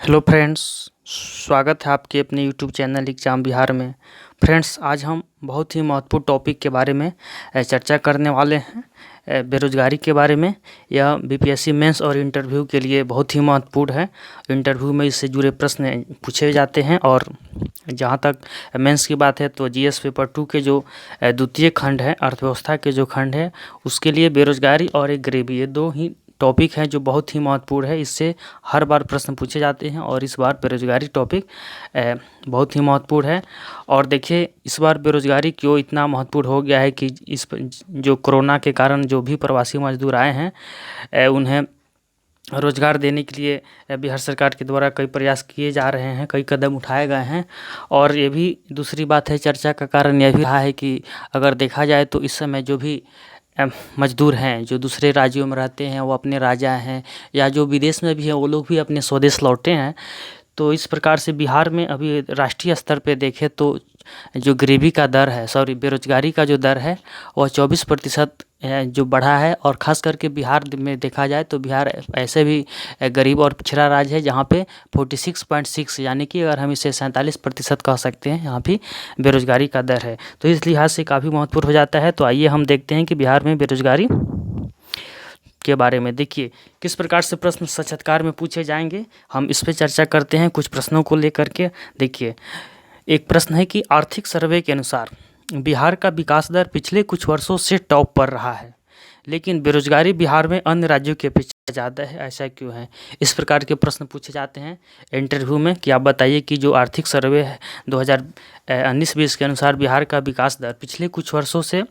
Hello friends, स्वागत है आपके अपने यूट्यूब चैनल एग्ज़ाम बिहार में। फ्रेंड्स, आज हम बहुत ही महत्वपूर्ण टॉपिक के बारे में चर्चा करने वाले हैं, बेरोज़गारी के बारे में। यह बीपीएससी मेंस और इंटरव्यू के लिए बहुत ही महत्वपूर्ण है। इंटरव्यू में इससे जुड़े प्रश्न पूछे जाते हैं और जहाँ तक मेंस की बात है तो जीएस पेपर 2 के जो द्वितीय खंड है, अर्थव्यवस्था के जो खंड है, उसके लिए बेरोज़गारी और एक गरीबी, ये दो ही टॉपिक है जो बहुत ही महत्वपूर्ण है। इससे हर बार प्रश्न पूछे जाते हैं और इस बार बेरोज़गारी टॉपिक बहुत ही महत्वपूर्ण है। और देखिए, इस बार बेरोज़गारी क्यों इतना महत्वपूर्ण हो गया है कि इस जो कोरोना के कारण जो भी प्रवासी मजदूर आए हैं उन्हें रोज़गार देने के लिए बिहार सरकार के द्वारा कई प्रयास किए जा रहे हैं, कई कदम उठाए गए हैं। और ये भी दूसरी बात है, चर्चा का कारण यह भी रहा है कि अगर देखा जाए तो इस समय जो भी मजदूर हैं जो दूसरे राज्यों में रहते हैं, वो अपने राज्य हैं या जो विदेश में भी हैं, वो लोग भी अपने स्वदेश लौटे हैं। तो इस प्रकार से बिहार में अभी राष्ट्रीय स्तर पे देखें तो जो गरीबी का दर है, बेरोज़गारी का जो दर है, वह 24% जो बढ़ा है। और ख़ास करके बिहार में देखा जाए तो बिहार ऐसे भी गरीब और पिछड़ा राज्य है जहाँ पे 46.6 यानी कि अगर हम इसे 47% कह सकते हैं, यहाँ भी बेरोज़गारी का दर है। तो इस लिहाज से काफ़ी महत्वपूर्ण हो जाता है। तो आइए हम देखते हैं कि बिहार में बेरोज़गारी के बारे में। देखिए, किस प्रकार से प्रश्न साक्षात्कार में पूछे जाएंगे, हम इस पे चर्चा करते हैं कुछ प्रश्नों को लेकर के। देखिए, एक प्रश्न है कि आर्थिक सर्वे के अनुसार बिहार का विकास दर पिछले कुछ वर्षों से टॉप पर रहा है, लेकिन बेरोजगारी बिहार में अन्य राज्यों की अपेक्षा ज़्यादा है, ऐसा क्यों है? इस प्रकार के प्रश्न पूछे जाते हैं इंटरव्यू में कि आप बताइए कि जो आर्थिक सर्वे है 2019-20 के अनुसार बिहार का विकास दर पिछले कुछ वर्षों से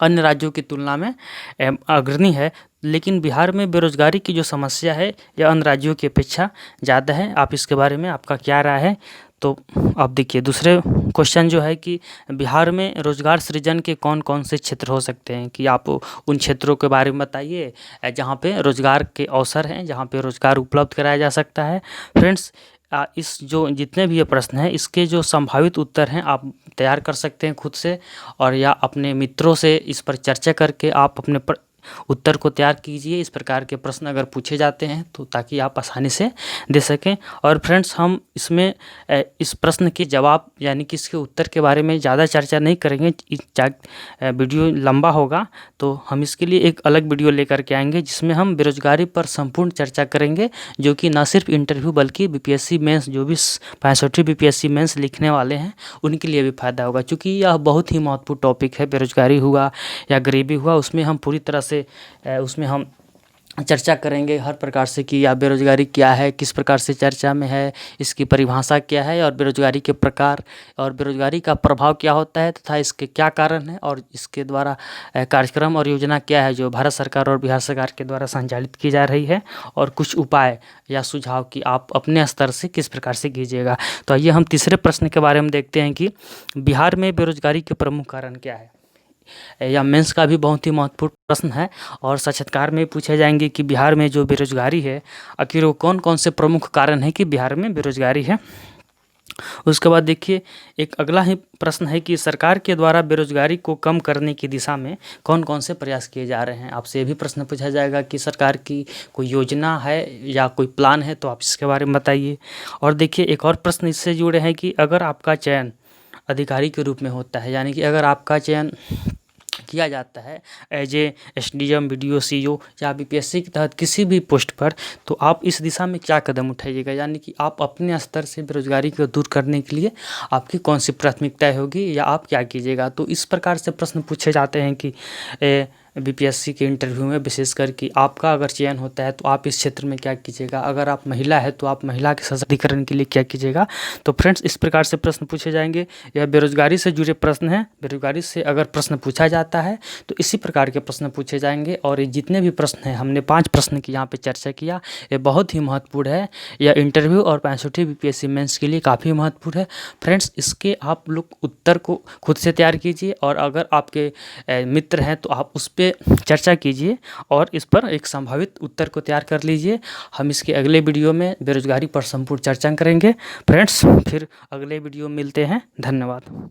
अन्य राज्यों की तुलना में अग्रणी है, लेकिन बिहार में बेरोजगारी की जो समस्या है यह अन्य राज्यों की अपेक्षा ज़्यादा है। आप इसके बारे में आपका क्या राय है? तो अब देखिए, दूसरे क्वेश्चन जो है कि बिहार में रोजगार सृजन के कौन कौन से क्षेत्र हो सकते हैं, कि आप उन क्षेत्रों के बारे में बताइए जहाँ पे रोजगार के अवसर हैं, जहाँ पे रोजगार उपलब्ध कराया जा सकता है। फ्रेंड्स, इस जो जितने भी ये प्रश्न हैं, इसके जो संभावित उत्तर हैं आप तैयार कर सकते हैं खुद से, और या अपने मित्रों से इस पर चर्चा करके आप अपने उत्तर को तैयार कीजिए। इस प्रकार के प्रश्न अगर पूछे जाते हैं तो ताकि आप आसानी से दे सकें। और फ्रेंड्स, हम इसमें इस प्रश्न के जवाब यानी कि इसके उत्तर के बारे में ज़्यादा चर्चा नहीं करेंगे, वीडियो लंबा होगा। तो हम इसके लिए एक अलग वीडियो लेकर के आएंगे जिसमें हम बेरोजगारी पर संपूर्ण चर्चा करेंगे, जो कि न सिर्फ इंटरव्यू बल्कि बीपीएससी मेंस जो भी 65 बीपीएससी मेंस लिखने वाले हैं उनके लिए भी फ़ायदा होगा, क्योंकि यह बहुत ही महत्वपूर्ण टॉपिक है। बेरोजगारी हुआ या गरीबी हुआ, उसमें हम पूरी तरह से उसमें हम चर्चा करेंगे हर प्रकार से कि या बेरोजगारी क्या है, किस प्रकार से चर्चा में है, इसकी परिभाषा क्या है, और बेरोजगारी के प्रकार और बेरोजगारी का प्रभाव क्या होता है तथा इसके क्या कारण है, और इसके द्वारा कार्यक्रम और योजना क्या है जो भारत सरकार और बिहार सरकार के द्वारा संचालित की जा रही है, और कुछ उपाय या सुझाव कि आप अपने स्तर से किस प्रकार से कीजिएगा। तो आइए हम तीसरे प्रश्न के बारे में देखते हैं कि बिहार में बेरोजगारी के प्रमुख कारण क्या है। या मेंस का भी बहुत ही महत्वपूर्ण प्रश्न है, और साक्षात्कार में पूछे जाएंगे कि बिहार में जो बेरोजगारी है, आखिर वो कौन कौन से प्रमुख कारण है कि बिहार में बेरोजगारी है। उसके बाद देखिए, एक अगला ही प्रश्न है कि सरकार के द्वारा बेरोजगारी को कम करने की दिशा में कौन कौन से प्रयास किए जा रहे हैं। आपसे ये भी प्रश्न पूछा जाएगा कि सरकार की कोई योजना है या कोई प्लान है, तो आप इसके बारे में बताइए। और देखिए, एक और प्रश्न इससे जुड़े हैं कि अगर आपका चयन अधिकारी के रूप में होता है, यानी कि अगर आपका चयन किया जाता है as a SDM, BDO, CEO या बीपीएससी के तहत किसी भी पोस्ट पर, तो आप इस दिशा में क्या कदम उठाइएगा, यानी कि आप अपने स्तर से बेरोजगारी को दूर करने के लिए आपकी कौन सी प्राथमिकता होगी या आप क्या कीजिएगा। तो इस प्रकार से प्रश्न पूछे जाते हैं कि बीपीएससी के इंटरव्यू में, विशेषकर कि आपका अगर चयन होता है तो आप इस क्षेत्र में क्या कीजिएगा, अगर आप महिला है तो आप महिला के सशक्तिकरण के लिए क्या कीजिएगा। तो फ्रेंड्स, इस प्रकार से प्रश्न पूछे जाएंगे। यह बेरोजगारी से जुड़े प्रश्न हैं। बेरोजगारी से अगर प्रश्न पूछा जाता है तो इसी प्रकार के प्रश्न पूछे जाएंगे। और ये जितने भी प्रश्न हैं, हमने 5 प्रश्न की यहाँ पे चर्चा किया, ये बहुत ही महत्वपूर्ण है। यह इंटरव्यू और 65 बीपीएससी मेंस के लिए काफ़ी महत्वपूर्ण है। फ्रेंड्स, इसके आप लोग उत्तर को खुद से तैयार कीजिए, और अगर आपके मित्र हैं तो आप उस पे चर्चा कीजिए और इस पर एक संभावित उत्तर को तैयार कर लीजिए। हम इसके अगले वीडियो में बेरोजगारी पर संपूर्ण चर्चा करेंगे। फ्रेंड्स, फिर अगले वीडियो में मिलते हैं। धन्यवाद।